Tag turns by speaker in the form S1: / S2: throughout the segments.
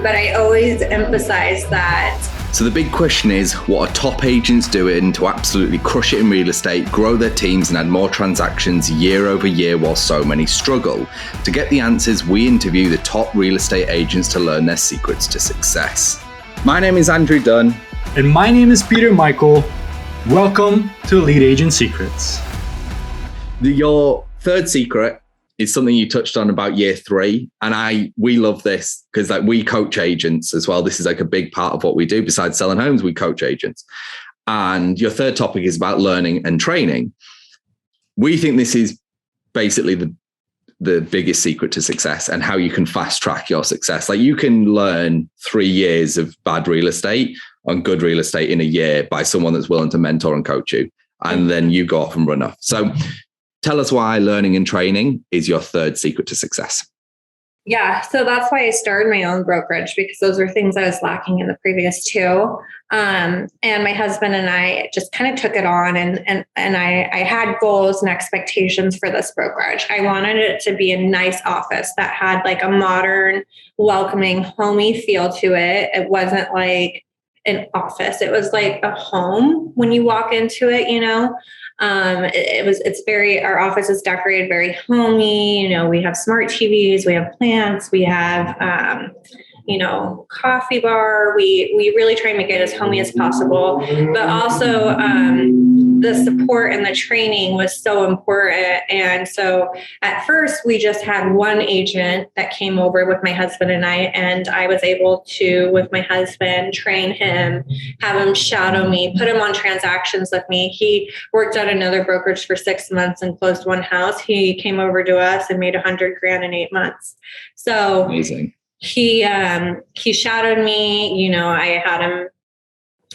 S1: But I always emphasize that.
S2: So the big question is, what are top agents doing to absolutely crush it in real estate, grow their teams and add more transactions year over year while so many struggle? To get the answers, we interview the top real estate agents to learn their secrets to success. My name is Andrew Dunn.
S3: And my name is Peter Michael. Welcome to Lead Agent Secrets.
S2: Your third secret is something you touched on about year 3. And we love this because we coach agents as well. This is a big part of what we do. Besides selling homes, we coach agents. And your third topic is about learning and training. We think this is basically the biggest secret to success and how you can fast track your success. You can learn 3 years of bad real estate on good real estate in a year by someone that's willing to mentor and coach you. And then you go off and run off. So tell us why learning and training is your third secret to success.
S1: Yeah, so that's why I started my own brokerage, because those are things I was lacking in the previous 2. And my husband and I just kind of took it on, and I had goals and expectations for this brokerage. I wanted it to be a nice office that had a modern, welcoming, homey feel to it. It wasn't like an office. It was like a home when you walk into it, our office is decorated very homey. We have smart TVs, we have plants, we have, coffee bar. We really try and make it as homey as possible, but also, the support and the training was so important. And so at first we just had one agent that came over with my husband and I was able to, with my husband, train him, have him shadow me, put him on transactions with me. He worked at another brokerage for 6 months and closed one house. He came over to us and made $100,000 in 8 months. So
S2: amazing.
S1: He shadowed me.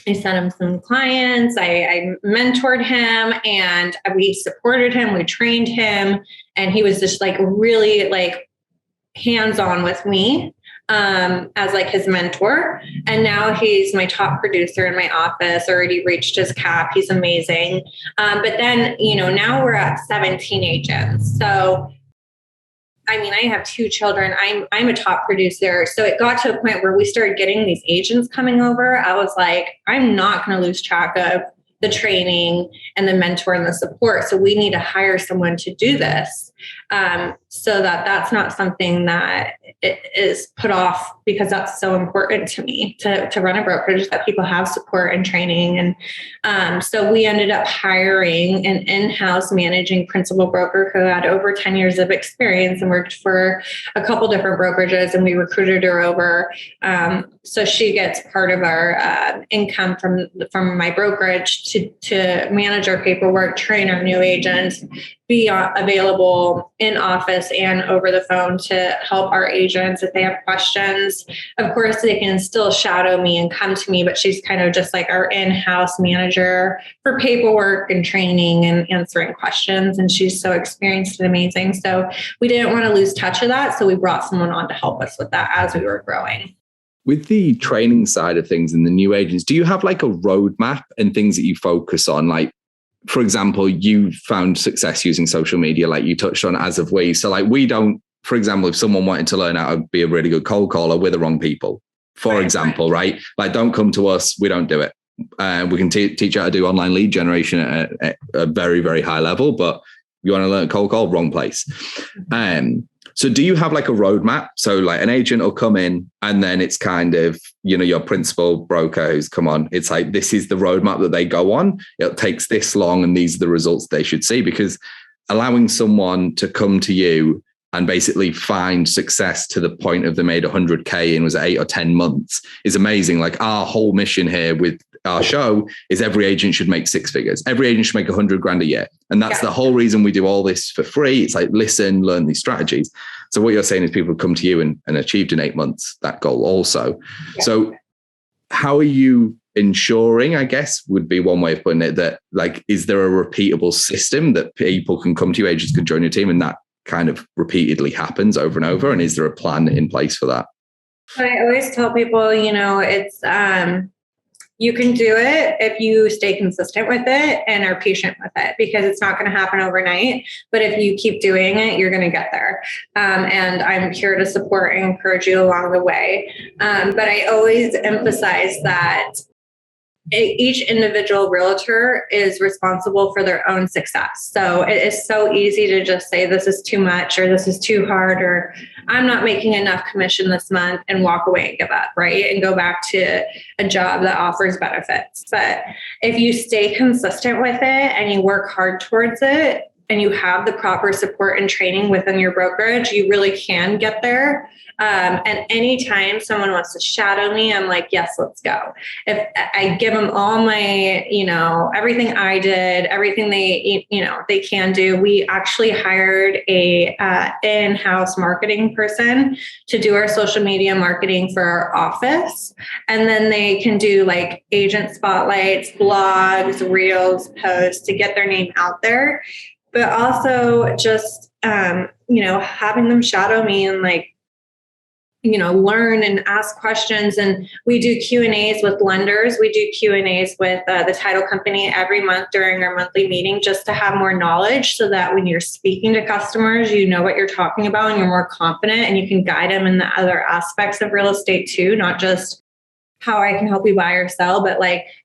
S1: I sent him some clients. I mentored him, and we supported him. We trained him, and he was just really hands-on with me as his mentor. And now he's my top producer in my office. Already reached his cap. He's amazing. But then now we're at 17 agents. So I have 2 children. I'm a top producer. So it got to a point where we started getting these agents coming over. I was like, I'm not going to lose track of the training and the mentor and the support. So we need to hire someone to do this. So that's not something that it is put off, because that's so important to me to run a brokerage, that people have support and training. And so we ended up hiring an in-house managing principal broker who had over 10 years of experience and worked for a couple different brokerages, and we recruited her over. So she gets part of our income from my brokerage to manage our paperwork, train our new agents, be available in office and over the phone to help our agents if they have questions. Of course, they can still shadow me and come to me, but she's kind of just like our in-house manager for paperwork and training and answering questions. And she's so experienced and amazing. So we didn't want to lose touch of that. So we brought someone on to help us with that as we were growing.
S2: With the training side of things and the new agents, do you have a roadmap and things that you focus on? For example, you found success using social media, like you touched on, as of we. So we don't, for example, if someone wanted to learn how to be a really good cold caller, we're the wrong people, for example, right? Don't come to us. We don't do it. We can teach you how to do online lead generation at a very, very high level, but you want to learn cold call, wrong place. So do you have a roadmap? So an agent will come in and then it's kind of, your principal broker who's come on, it's this is the roadmap that they go on. It takes this long and these are the results they should see, because allowing someone to come to you and basically find success to the point of they made 100K in was 8 or 10 months is amazing. Our whole mission here with our show is every agent should make 6 figures. Every agent should make $100,000 a year. And that's the whole reason we do all this for free. It's listen, learn these strategies. So what you're saying is people come to you and achieved in 8 months that goal also. Yeah. So how are you ensuring, I guess, would be one way of putting it, that is there a repeatable system that people can come to you, agents can join your team, and that kind of repeatedly happens over and over? And is there a plan in place for that?
S1: I always tell people, it's You can do it if you stay consistent with it and are patient with it, because it's not going to happen overnight. But if you keep doing it, you're going to get there. And I'm here to support and encourage you along the way. But I always emphasize that each individual realtor is responsible for their own success. So it is so easy to just say, this is too much, or this is too hard, or I'm not making enough commission this month, and walk away and give up, right? And go back to a job that offers benefits. But if you stay consistent with it and you work hard towards it, and you have the proper support and training within your brokerage, you really can get there. And anytime someone wants to shadow me, I'm like, yes, let's go. If I give them all my, everything I did, everything they can do. We actually hired a in-house marketing person to do our social media marketing for our office. And then they can do like agent spotlights, blogs, reels, posts to get their name out there. But also just, having them shadow me and learn and ask questions. And we do Q&As with lenders. We do Q&As with the title company every month during our monthly meeting, just to have more knowledge, so that when you're speaking to customers, you know what you're talking about and you're more confident, and you can guide them in the other aspects of real estate too, not just how I can help you buy or sell, but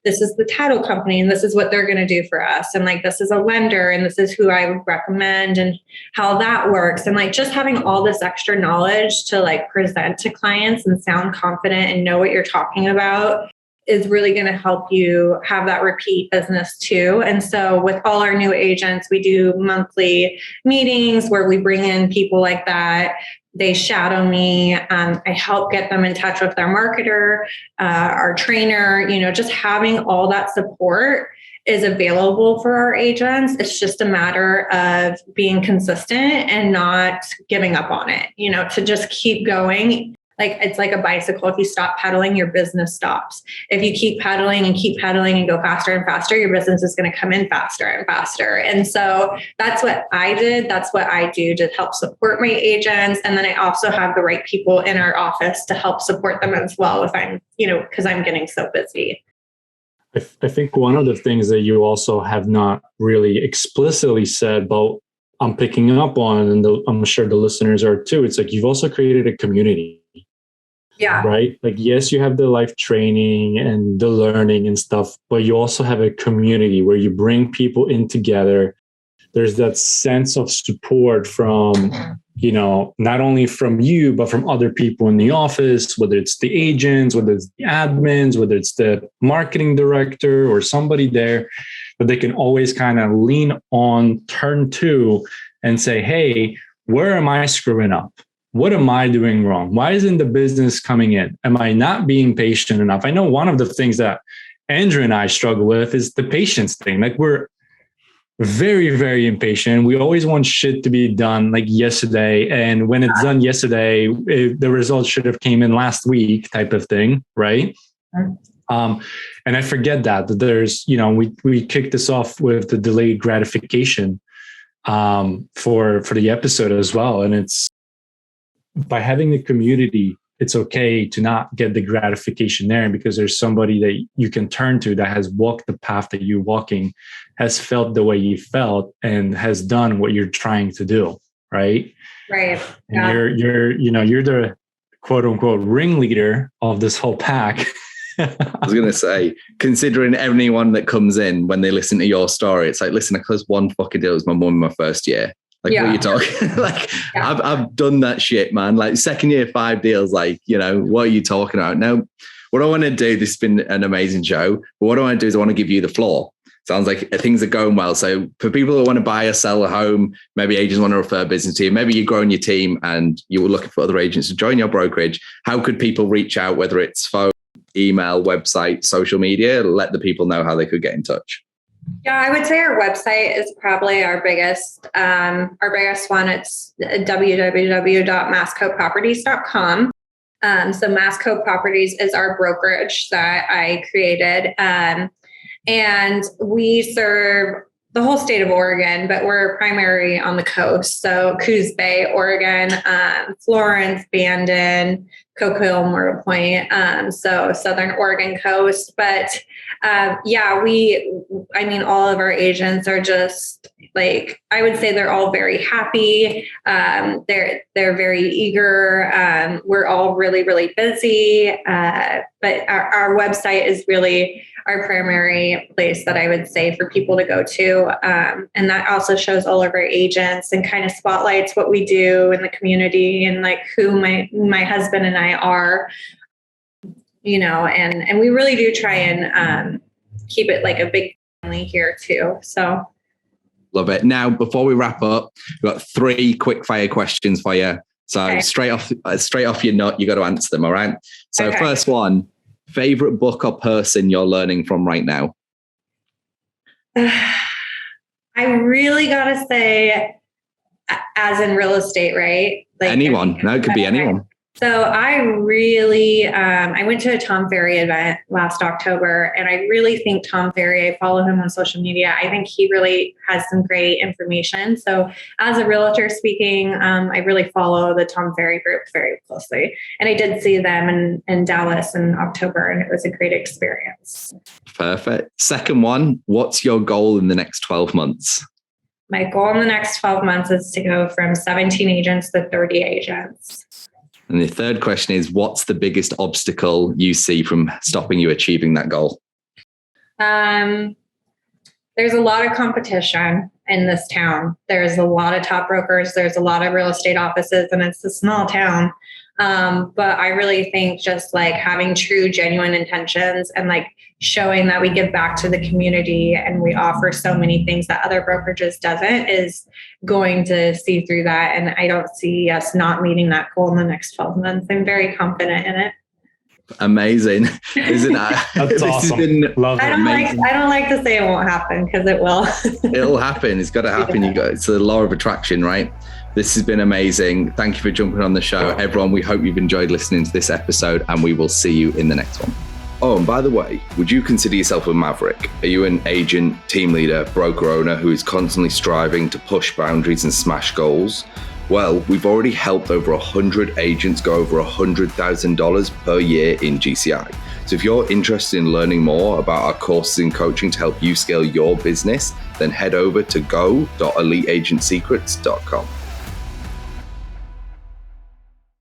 S1: this is the title company and this is what they're going to do for us. And this is a lender and this is who I would recommend and how that works. And just having all this extra knowledge to present to clients and sound confident and know what you're talking about is really going to help you have that repeat business too. And so with all our new agents, we do monthly meetings where we bring in people like that. They shadow me. I help get them in touch with their marketer, our trainer. Just having all that support is available for our agents. It's just a matter of being consistent and not giving up on it, to just keep going. It's like a bicycle. If you stop pedaling, your business stops. If you keep pedaling and go faster and faster, your business is going to come in faster and faster. And so that's what I did. That's what I do to help support my agents. And then I also have the right people in our office to help support them as well if I'm, because I'm getting so busy.
S3: I think one of the things that you also have not really explicitly said, but I'm picking up on, and I'm sure the listeners are too, it's you've also created a community.
S1: Yeah.
S3: Right. Yes, you have the life training and the learning and stuff, but you also have a community where you bring people in together. There's that sense of support from, not only from you, but from other people in the office, whether it's the agents, whether it's the admins, whether it's the marketing director or somebody there that they can always kind of lean on, turn to and say, hey, where am I screwing up? What am I doing wrong? Why isn't the business coming in? Am I not being patient enough? I know one of the things that Andrew and I struggle with is the patience thing. We're very, very impatient. We always want shit to be done yesterday. And when it's done yesterday, the results should have came in last week type of thing. Right. And I forget that there's, we kicked this off with the delayed gratification for the episode as well. And it's, by having the community, it's okay to not get the gratification there, because there's somebody that you can turn to that has walked the path that you're walking, has felt the way you felt, and has done what you're trying to do. Right.
S1: Right.
S3: And
S1: Yeah.
S3: you're the quote unquote ringleader of this whole pack.
S2: I was going to say, considering anyone that comes in when they listen to your story, it's listen, I closed one fucking deal. It was my mum in my first year. What are you talking? I've done that shit, man. Second year, 5 deals. What are you talking about? Now, what I want to do, this has been an amazing show, but what I want to do is I want to give you the floor. Sounds like things are going well. So for people who want to buy or sell a home, maybe agents want to refer business to you, maybe you're growing your team and you were looking for other agents to join your brokerage, how could people reach out, whether it's phone, email, website, social media? Let the people know how they could get in touch.
S1: Yeah, I would say our website is probably our biggest one. It's www.mascoproperties.com. So Masco Properties is our brokerage that I created. And we serve the whole state of Oregon, but we're primary on the coast. So Coos Bay, Oregon, Florence, Bandon, Coquille, Myrtle Point. So Southern Oregon coast. But all of our agents are just like, I would say they're all very happy. They're very eager. We're all really, really busy. But our website is really our primary place that I would say for people to go to. And that also shows all of our agents and kind of spotlights what we do in the community and like who my husband and I are, and we really do try and keep it like a big family here too. So.
S2: Love it. Now, before we wrap up, we've got 3 quick fire questions for you. So okay. straight off your nut, you got to answer them. All right. So okay. First one, favorite book or person you're learning from right now?
S1: I really got to say, as in real estate, right? Like
S2: anyone. No, it could be anyone.
S1: So I really, I went to a Tom Ferry event last October, and I really think Tom Ferry, I follow him on social media. I think he really has some great information. So as a realtor speaking, I really follow the Tom Ferry group very closely. And I did see them in Dallas in October, and it was a great experience. Perfect.
S2: Second one, what's your goal in the next 12 months?
S1: My goal in the next 12 months is to go from 17 agents to 30 agents.
S2: And the third question is, what's the biggest obstacle you see from stopping you achieving that goal?
S1: There's a lot of competition in this town. There's a lot of top brokers. There's a lot of real estate offices, and it's a small town. But I really think just like having true, genuine intentions and like showing that we give back to the community and we offer so many things that other brokerages doesn't is going to see through that. And I don't see us not meeting that goal in the next 12 months. I'm very confident in it.
S2: Amazing. Isn't that?
S3: That's awesome. Love it.
S1: I don't like to say it won't happen because it will.
S2: It'll happen. It's got to happen. Yeah. It's the law of attraction, right? This has been amazing. Thank you for jumping on the show. Everyone, we hope you've enjoyed listening to this episode, and we will see you in the next one. Oh, and by the way, would you consider yourself a maverick? Are you an agent, team leader, broker owner who is constantly striving to push boundaries and smash goals? Well, we've already helped over 100 agents go over $100,000 per year in GCI. So if you're interested in learning more about our courses and coaching to help you scale your business, then head over to go.eliteagentsecrets.com.